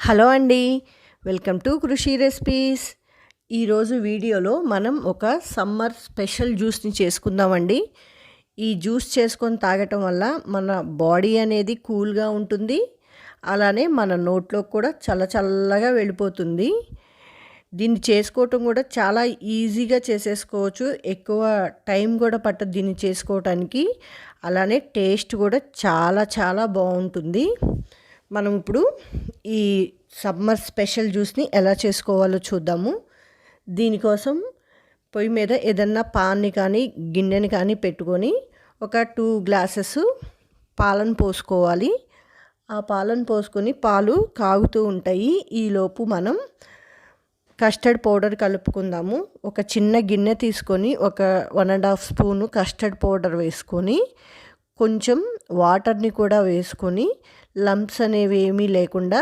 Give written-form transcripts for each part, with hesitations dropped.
Hello అండి. Welcome to కృషి recipes. ఈరోజు వీడియోలో మనం ఒక సమ్మర్ స్పెషల్ జ్యూస్ని చేసుకుందామండి. ఈ జ్యూస్ చేసుకొని తాగటం వల్ల మన బాడీ అనేది కూల్గా ఉంటుంది, అలానే మన నోట్లో కూడా చల్లగా వెళ్ళిపోతుంది. దీన్ని చేసుకోవటం కూడా చాలా ఈజీగా చేసేసుకోవచ్చు. ఎక్కువ టైం కూడా పట్టదు దీన్ని చేసుకోవటానికి. అలానే టేస్ట్ కూడా చాలా బాగుంటుంది. మనం ఇప్పుడు ఈ సమ్మర్ స్పెషల్ జ్యూస్ని ఎలా చేసుకోవాలో చూద్దాము. దీనికోసం పొయ్యి మీద ఏదన్నా పాన్ని కానీ గిన్నెని కానీ పెట్టుకొని ఒక 2 గ్లాసెస్ పాలను పోసుకోవాలి. ఆ పాలను పోసుకొని పాలు కాగుతూ ఉంటాయి. ఈలోపు మనం కస్టర్డ్ పౌడర్ కలుపుకుందాము. ఒక చిన్న గిన్నె తీసుకొని ఒక 1.5 స్పూను కస్టర్డ్ పౌడర్ వేసుకొని కొంచెం వాటర్ని కూడా వేసుకొని లంప్స్ అనేవి ఏమీ లేకుండా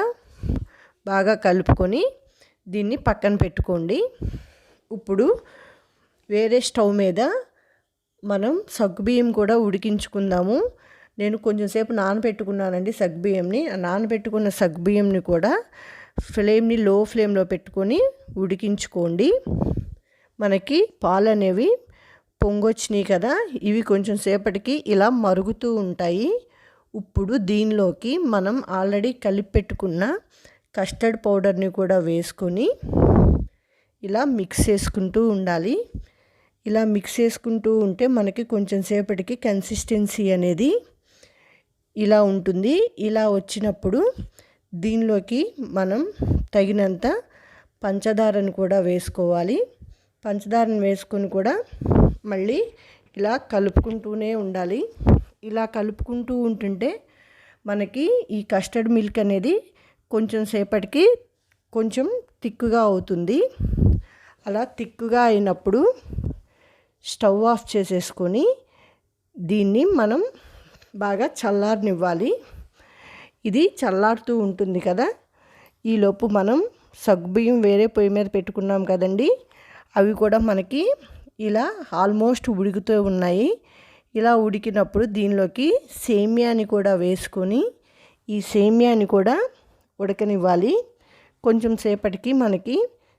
బాగా కలుపుకొని దీన్ని పక్కన పెట్టుకోండి. ఇప్పుడు వేరే స్టవ్ మీద మనం సగ్గుబియ్యం కూడా ఉడికించుకుందాము. నేను కొంచెం సేపు నానబెట్టుకున్నానండి సగ్గుబియ్యంని. నానబెట్టుకున్న సగ్గుబియ్యంని కూడా ఫ్లేమ్ని లో ఫ్లేమ్లో పెట్టుకొని ఉడికించుకోండి. మనకి పాలు అనేవి పొంగొచ్చినాయి కదా, ఇవి కొంచెం సేపటికి ఇలా మరుగుతూ ఉంటాయి. ఇప్పుడు దీనిలోకి మనం ఆల్రెడీ కలిపి పెట్టుకున్న కస్టర్డ్ పౌడర్ని కూడా వేసుకొని ఇలా మిక్స్ చేసుకుంటూ ఉండాలి. ఇలా మిక్స్ చేసుకుంటూ ఉంటే మనకి కొంచెం సేపటికి కన్సిస్టెన్సీ అనేది ఇలా ఉంటుంది. ఇలా వచ్చినప్పుడు దీనిలోకి మనం తగినంత పంచదారను కూడా వేసుకోవాలి. పంచదారను వేసుకొని కూడా మళ్ళీ ఇలా కలుపుకుంటూనే ఉండాలి. ఇలా కలుపుకుంటూ ఉంటుంటే మనకి ఈ కస్టర్డ్ మిల్క్ అనేది కొంచెం సేపటికి కొంచెం తిక్కుగా అవుతుంది. అలా తిక్కుగా అయినప్పుడు స్టవ్ ఆఫ్ చేసేసుకొని దీన్ని మనం బాగా చల్లారనివ్వాలి. ఇది చల్లారుతూ ఉంటుంది కదా, ఈలోపు మనం సగ్గుబియ్యం వేరే పొయ్యి మీద పెట్టుకున్నాం కదండి, అవి కూడా మనకి ఇలా ఆల్మోస్ట్ ఉడుకుతూ ఉన్నాయి. ఇలా ఉడికినప్పుడు దీనిలోకి సేమ్యాని కూడా వేసుకొని ఈ సేమ్యాని కూడా ఉడకనివ్వాలి. కొంచెం సేపటికి మనకి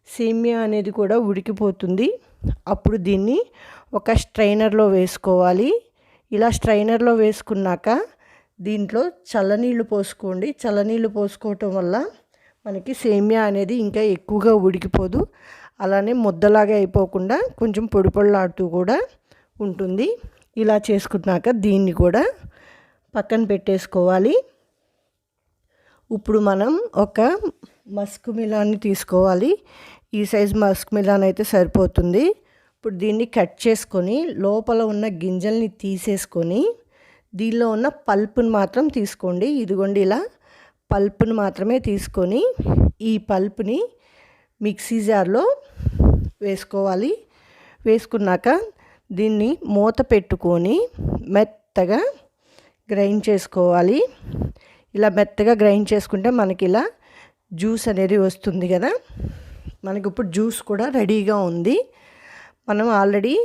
సేమ్యా అనేది కూడా ఉడికిపోతుంది. అప్పుడు దీన్ని ఒక స్ట్రైనర్లో వేసుకోవాలి. ఇలా స్ట్రైనర్లో వేసుకున్నాక దీంట్లో చల్లనీళ్ళు పోసుకోండి. చల్లనీళ్ళు పోసుకోవటం వల్ల మనకి సేమ్యా అనేది ఇంకా ఎక్కువగా ఉడికిపోదు, అలానే ముద్దలాగా అయిపోకుండా కొంచెం పొడిలాడుతూ కూడా ఉంటుంది. ఇలా చేసుకున్నాక దీన్ని కూడా పక్కన పెట్టేసుకోవాలి. ఇప్పుడు మనం ఒక మస్క్ మిలాన్ని తీసుకోవాలి. ఈ సైజ్ మస్క్ మిలాన్ అయితే సరిపోతుంది. ఇప్పుడు దీన్ని కట్ చేసుకొని లోపల ఉన్న గింజల్ని తీసేసుకొని దీనిలో ఉన్న పల్పుని మాత్రం తీసుకోండి. ఇదిగోండి, ఇలా పల్పుని మాత్రమే తీసుకొని ఈ పల్పుని మిక్సీ జార్లో వేసుకోవాలి. వేసుకున్నాక దీన్ని మూత పెట్టుకొని మెత్తగా గ్రైండ్ చేసుకోవాలి. ఇలా మెత్తగా గ్రైండ్ చేసుకుంటే మనకి ఇలా జ్యూస్ అనేది వస్తుంది కదా. మనకి ఇప్పుడు జ్యూస్ కూడా రెడీగా ఉంది. మనం ఆల్రెడీ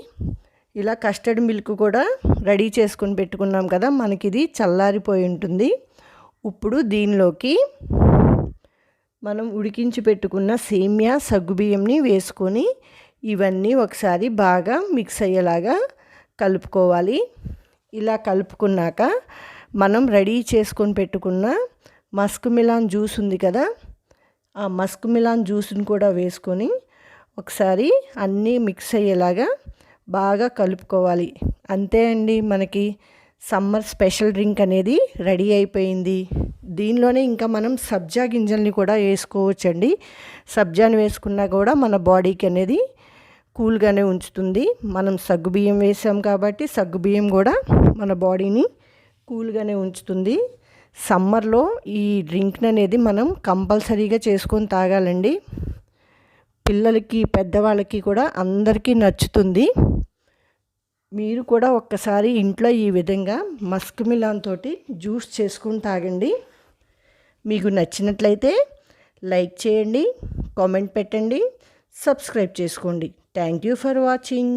ఇలా కస్టర్డ్ మిల్క్ కూడా రెడీ చేసుకొని పెట్టుకున్నాం కదా, మనకి ఇది చల్లారిపోయి ఉంటుంది. ఇప్పుడు దీనిలోకి మనం ఉడికించి పెట్టుకున్న సేమ్యా సగ్గుబియ్యంని వేసుకొని ఇవన్నీ ఒకసారి బాగా మిక్స్ అయ్యేలాగా కలుపుకోవాలి. ఇలా కలుపుకున్నాక మనం రెడీ చేసుకొని పెట్టుకున్న మస్క్ మిలాన్ జ్యూస్ ఉంది కదా, ఆ మస్క్ మిలాన్ జ్యూస్ని కూడా వేసుకొని ఒకసారి అన్నీ మిక్స్ అయ్యేలాగా బాగా కలుపుకోవాలి. అంతే అండి, మనకి సమ్మర్ స్పెషల్ డ్రింక్ అనేది రెడీ అయిపోయింది. దీనిలోనే ఇంకా మనం సబ్జా గింజల్ని కూడా వేసుకోవచ్చండి. సబ్జాని వేసుకున్నా కూడా మన బాడీకి అనేది కూల్గానే ఉంచుతుంది. మనం సగ్గుబియ్యం వేసాం కాబట్టి సగ్గుబియ్యం కూడా మన బాడీని కూల్గానే ఉంచుతుంది. సమ్మర్లో ఈ డ్రింక్ అనేది మనం కంపల్సరీగా చేసుకొని తాగాలండి. పిల్లలకి పెద్దవాళ్ళకి కూడా అందరికీ నచ్చుతుంది. మీరు కూడా ఒక్కసారి ఇంట్లో ఈ విధంగా మస్క్ మిలాన్ తోటి జ్యూస్ చేసుకొని తాగండి. మీకు నచ్చినట్లయితే లైక్ చేయండి, కామెంట్ పెట్టండి, సబ్స్క్రైబ్ చేసుకోండి. Thank you for watching.